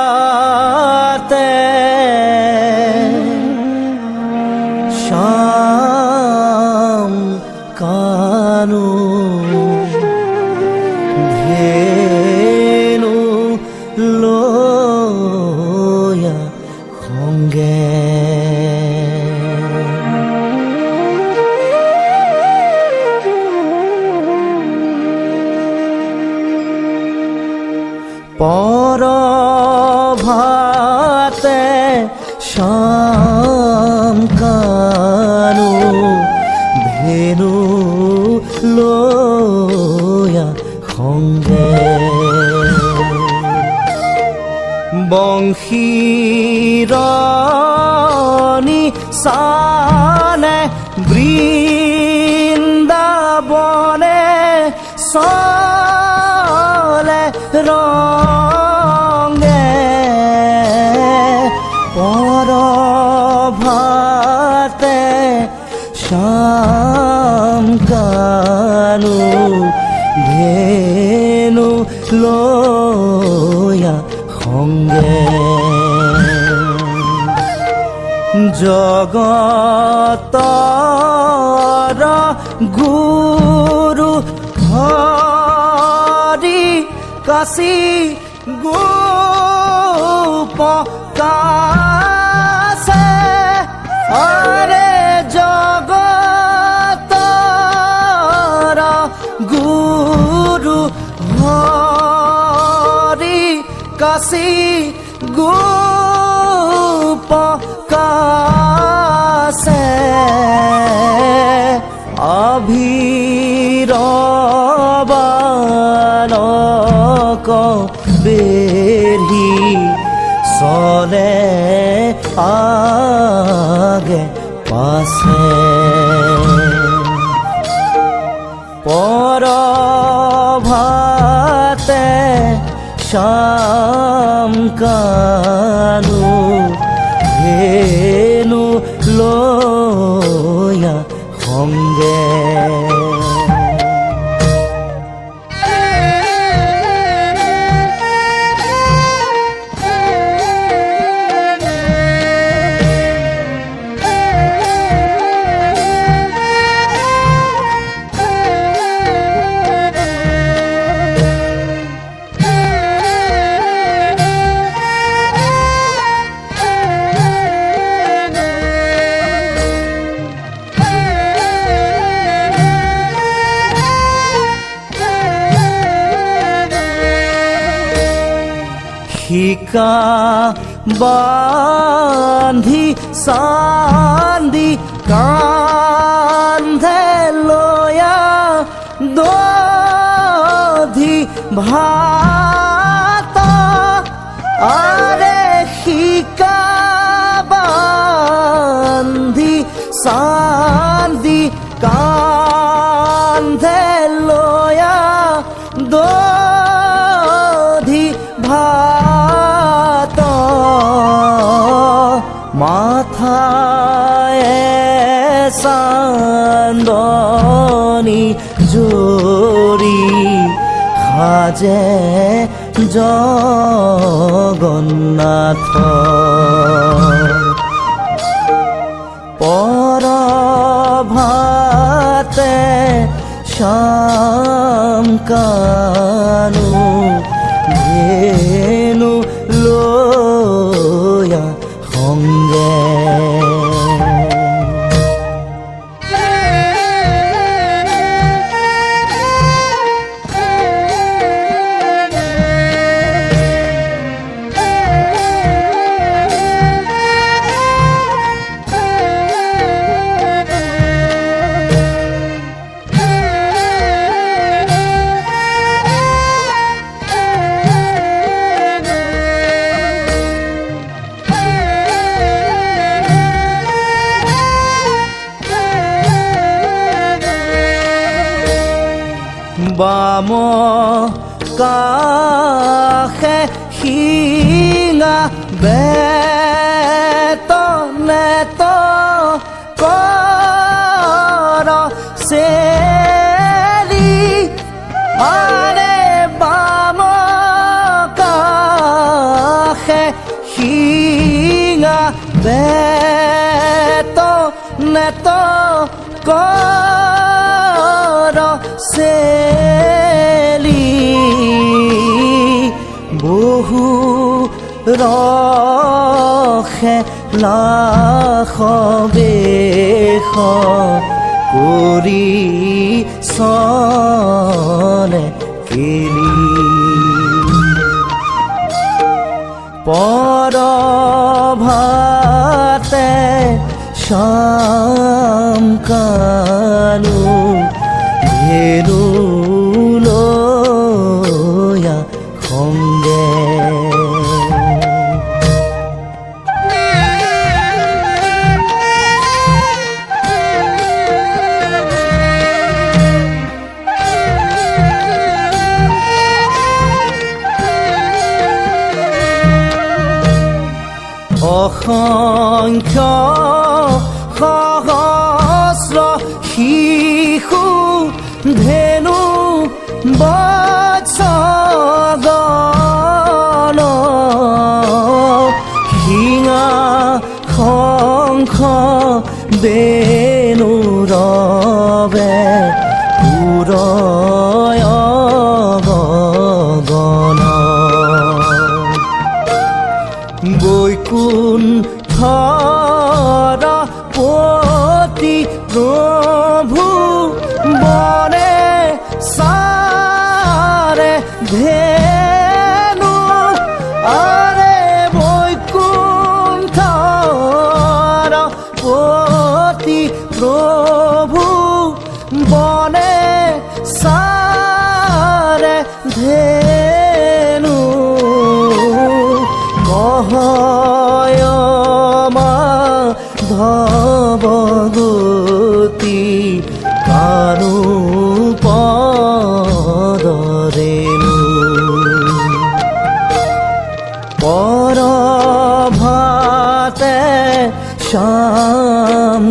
পৰভাতে শাম কানু ধেনু লয়া সঙ্গে পৰভাতে শাম কানু ধেনু লয়া সঙ্গে বংশীৰণী সানে বৃন্দাবনে চলে ৰঙে পৰভাতে শাম কানু ধেনু লয়া সঙ্গে জগতৰ গুৰু হৰি কাশী গোপকাছে আৰে জগতৰ গুৰু হৰি কাশী গোপকাছে অভিৰবালক বেঢ়ি চলে আগে পাছে পৰভাতে শাম কানু ধেনু লয়া সঙ্গে শিকা বান্ধি চান্দি কান্ধে লয়া দধি ভাত আরে শিকা বান্ধি চান্দি কান্ধে লয়া দধি ভাত মাথায় চান্দনী জৰি সাজে জগন্নাথ পৰভাতে শাম কানু ধেনু লয়া সঙ্গে বাম কাষে শিঙা বেতনেত কৰ চেৰি আৰে বাম কাষে শিঙা বেতনেত কৰ চেলি বহু ৰখে লাখ বেশ কৰি চনে কেলি পৰভাতে শাম কানু ধেনু লয়া সংগে অসংখ্য সহস্ৰ শিশু ধেনু বৎসগণ শিঙা শংখ বেণু ৰবে পুৰয় গগন বৈকুণ্ঠৰ পতি প্ৰভু বনে চাৰে ধেনু আৰে বৈকুণ্ঠৰ পতি প্ৰভু বনে চাৰে ধেনু ভৱগতি কানু পদৰেণু পৰভাতে শাম